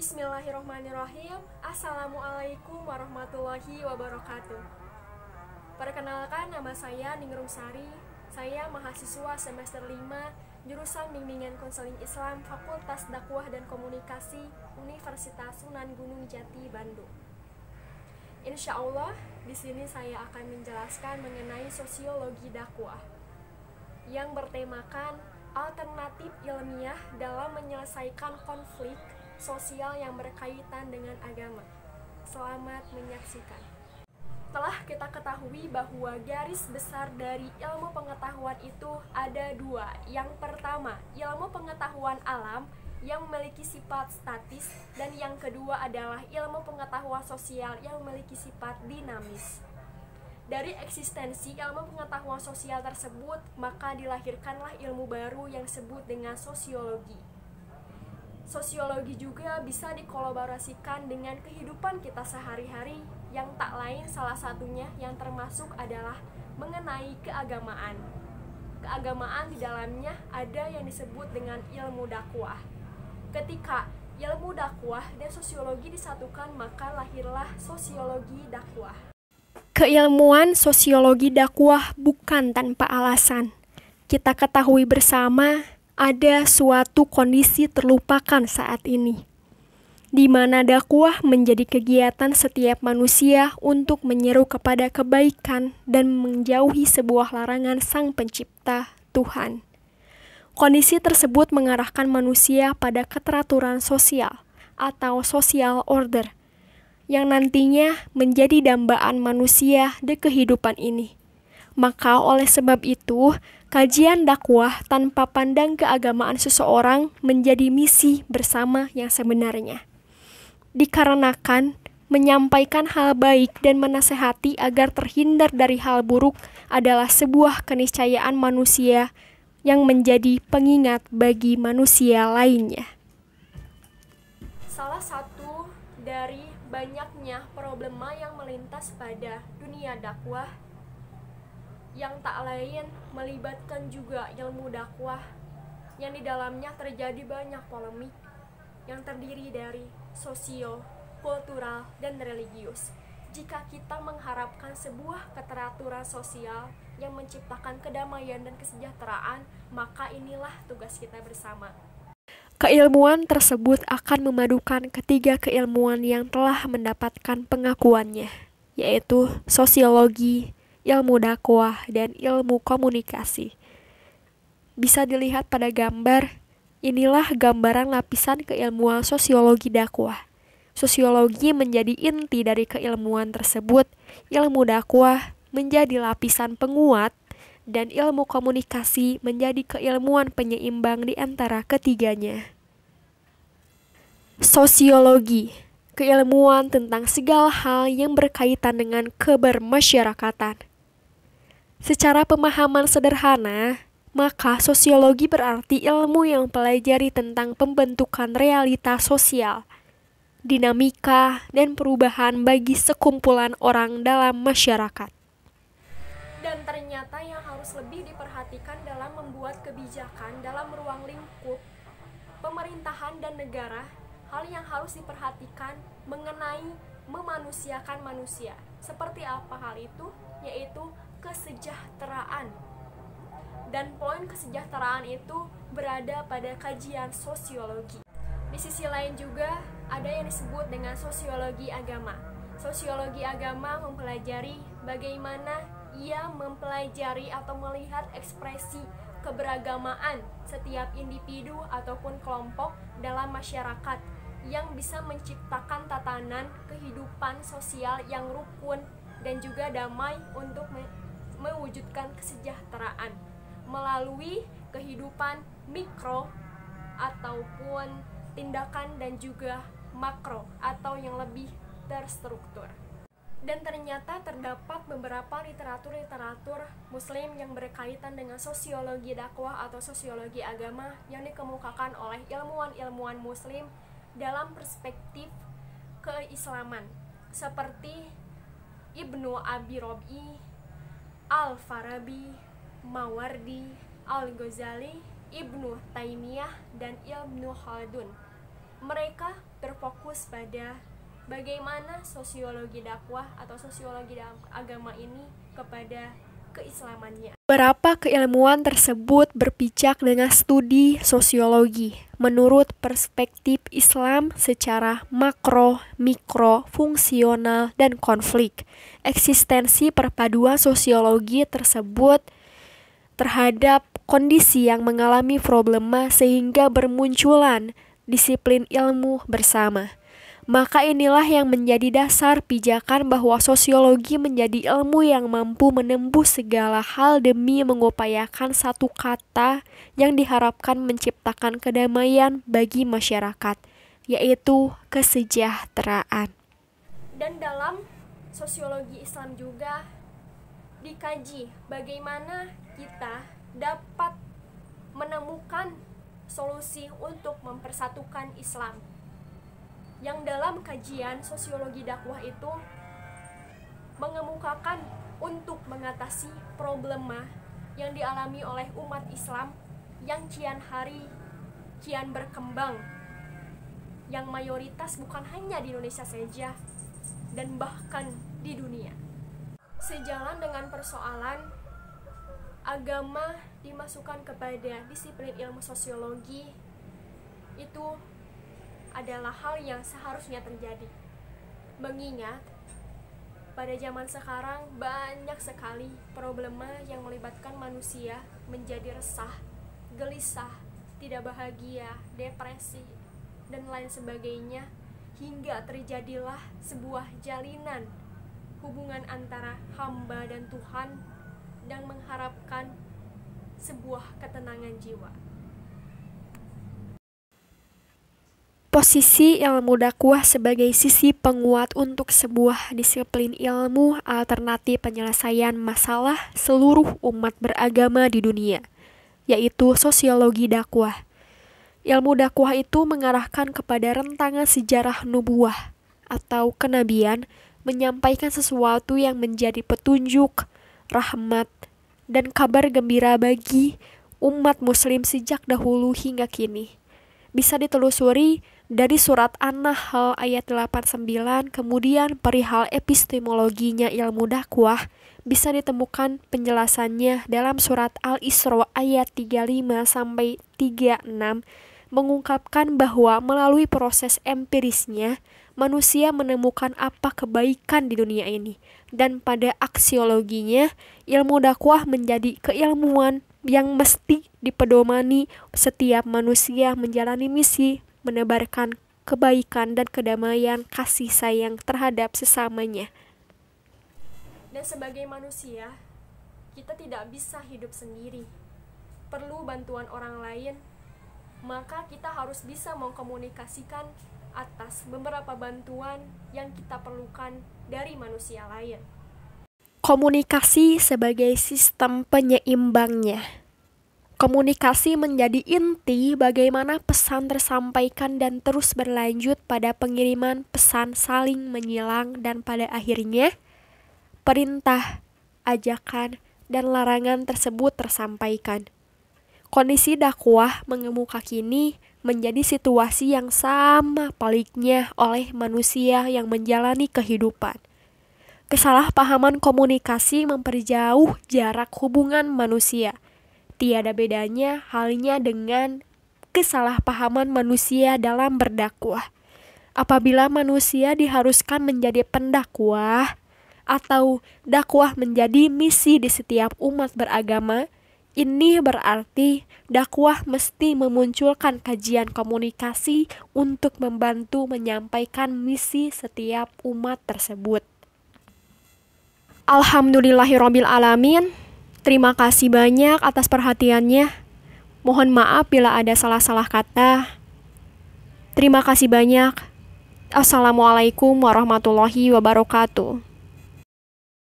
Bismillahirrahmanirrahim. Assalamualaikum warahmatullahi wabarakatuh. Perkenalkan, nama saya Ningrum Sari. Saya mahasiswa semester 5 jurusan Bimbingan Konseling Islam Fakultas Dakwah dan Komunikasi Universitas Sunan Gunung Jati, Bandung. Insya Allah, di sini saya akan menjelaskan mengenai sosiologi dakwah yang bertemakan alternatif ilmiah dalam menyelesaikan konflik sosial yang berkaitan dengan agama. Selamat menyaksikan. Telah kita ketahui bahwa garis besar dari ilmu pengetahuan itu ada dua. Yang pertama, ilmu pengetahuan alam yang memiliki sifat statis, dan yang kedua adalah ilmu pengetahuan sosial yang memiliki sifat dinamis. Dari eksistensi ilmu pengetahuan sosial tersebut, maka dilahirkanlah ilmu baru yang disebut dengan sosiologi. Sosiologi juga bisa dikolaborasikan dengan kehidupan kita sehari-hari, yang tak lain salah satunya yang termasuk adalah mengenai keagamaan. Keagamaan di dalamnya ada yang disebut dengan ilmu dakwah. Ketika ilmu dakwah dan sosiologi disatukan, maka lahirlah sosiologi dakwah. Keilmuan sosiologi dakwah bukan tanpa alasan. Kita ketahui bersama ada suatu kondisi terlupakan saat ini, di mana dakwah menjadi kegiatan setiap manusia untuk menyeru kepada kebaikan dan menjauhi sebuah larangan Sang Pencipta, Tuhan. Kondisi tersebut mengarahkan manusia pada keteraturan sosial atau social order, yang nantinya menjadi dambaan manusia di kehidupan ini. Maka oleh sebab itu, kajian dakwah tanpa pandang keagamaan seseorang menjadi misi bersama yang sebenarnya. Dikarenakan menyampaikan hal baik dan menasehati agar terhindar dari hal buruk adalah sebuah keniscayaan manusia yang menjadi pengingat bagi manusia lainnya. Salah satu dari banyaknya problema yang melintas pada dunia dakwah yang tak lain melibatkan juga ilmu dakwah, yang di dalamnya terjadi banyak polemik yang terdiri dari sosio, kultural, dan religius. Jika kita mengharapkan sebuah keteraturan sosial yang menciptakan kedamaian dan kesejahteraan, maka inilah tugas kita bersama. Keilmuan tersebut akan memadukan ketiga keilmuan yang telah mendapatkan pengakuannya, yaitu sosiologi, ilmu dakwah, dan ilmu komunikasi. Bisa dilihat pada gambar, inilah gambaran lapisan keilmuan sosiologi dakwah. Sosiologi menjadi inti dari keilmuan tersebut, ilmu dakwah menjadi lapisan penguat, dan ilmu komunikasi menjadi keilmuan penyeimbang di antara ketiganya. Sosiologi, keilmuan tentang segala hal yang berkaitan dengan kebermasyarakatan. Secara pemahaman sederhana, maka sosiologi berarti ilmu yang mempelajari tentang pembentukan realitas sosial, dinamika, dan perubahan bagi sekumpulan orang dalam masyarakat. Dan ternyata yang harus lebih diperhatikan dalam membuat kebijakan dalam ruang lingkup pemerintahan dan negara, hal yang harus diperhatikan mengenai memanusiakan manusia. Seperti apa hal itu? Yaitu kesejahteraan. Dan poin kesejahteraan itu berada pada kajian sosiologi. Di sisi lain juga ada yang disebut dengan sosiologi agama. Sosiologi agama mempelajari bagaimana ia mempelajari atau melihat ekspresi keberagamaan setiap individu ataupun kelompok dalam masyarakat yang bisa menciptakan tatanan kehidupan sosial yang rukun dan juga damai untuk mewujudkan kesejahteraan melalui kehidupan mikro ataupun tindakan dan juga makro atau yang lebih terstruktur. Dan ternyata terdapat beberapa literatur muslim yang berkaitan dengan sosiologi dakwah atau sosiologi agama yang dikemukakan oleh ilmuwan-ilmuwan muslim dalam perspektif keislaman, seperti Ibnu Abi Rob'i, Al-Farabi, Mawardi, Al-Ghazali, Ibnu Taimiyah, dan Ibnu Khaldun. Mereka terfokus pada bagaimana sosiologi dakwah atau sosiologi agama ini kepada keislamannya. Beberapa keilmuan tersebut berpijak dengan studi sosiologi menurut perspektif Islam secara makro, mikro, fungsional, dan konflik. Eksistensi perpaduan sosiologi tersebut terhadap kondisi yang mengalami problema sehingga bermunculan disiplin ilmu bersama. Maka inilah yang menjadi dasar pijakan bahwa sosiologi menjadi ilmu yang mampu menembus segala hal demi mengupayakan satu kata yang diharapkan menciptakan kedamaian bagi masyarakat, yaitu kesejahteraan. Dan dalam sosiologi Islam juga dikaji bagaimana kita dapat menemukan solusi untuk mempersatukan Islam. Yang dalam kajian sosiologi dakwah itu mengemukakan untuk mengatasi problema yang dialami oleh umat Islam yang kian hari kian berkembang, yang mayoritas bukan hanya di Indonesia saja dan bahkan di dunia. Sejalan dengan persoalan agama dimasukkan kepada disiplin ilmu sosiologi, itu adalah hal yang seharusnya terjadi. Mengingat pada zaman sekarang banyak sekali problema yang melibatkan manusia menjadi resah, gelisah, tidak bahagia, depresi, dan lain sebagainya, hingga terjadilah sebuah jalinan hubungan antara hamba dan Tuhan yang mengharapkan sebuah ketenangan jiwa. Posisi ilmu dakwah sebagai sisi penguat untuk sebuah disiplin ilmu alternatif penyelesaian masalah seluruh umat beragama di dunia, yaitu sosiologi dakwah. Ilmu dakwah itu mengarahkan kepada rentangan sejarah nubuwah atau kenabian, menyampaikan sesuatu yang menjadi petunjuk, rahmat, dan kabar gembira bagi umat muslim sejak dahulu hingga kini. Bisa ditelusuri dari surat An-Nahl ayat 89, kemudian perihal epistemologinya ilmu dakwah bisa ditemukan penjelasannya dalam surat Al-Isra ayat 35-36, mengungkapkan bahwa melalui proses empirisnya manusia menemukan apa kebaikan di dunia ini, dan pada aksiologinya ilmu dakwah menjadi keilmuan yang mesti dipedomani setiap manusia menjalani misi menebarkan kebaikan dan kedamaian kasih sayang terhadap sesamanya. Dan sebagai manusia, kita tidak bisa hidup sendiri. Perlu bantuan orang lain, maka kita harus bisa mengkomunikasikan atas beberapa bantuan yang kita perlukan dari manusia lain. Komunikasi sebagai sistem penyeimbangnya. Komunikasi menjadi inti bagaimana pesan tersampaikan dan terus berlanjut pada pengiriman pesan saling menyilang, dan pada akhirnya perintah, ajakan, dan larangan tersebut tersampaikan. Kondisi dakwah mengemuka kini menjadi situasi yang sama peliknya oleh manusia yang menjalani kehidupan. Kesalahpahaman komunikasi memperjauh jarak hubungan manusia. Tiada bedanya halnya dengan kesalahpahaman manusia dalam berdakwah. Apabila manusia diharuskan menjadi pendakwah atau dakwah menjadi misi di setiap umat beragama, ini berarti dakwah mesti memunculkan kajian komunikasi untuk membantu menyampaikan misi setiap umat tersebut. Alhamdulillahirabbil alamin. Terima kasih banyak atas perhatiannya. Mohon maaf bila ada salah-salah kata. Terima kasih banyak. Assalamualaikum warahmatullahi wabarakatuh.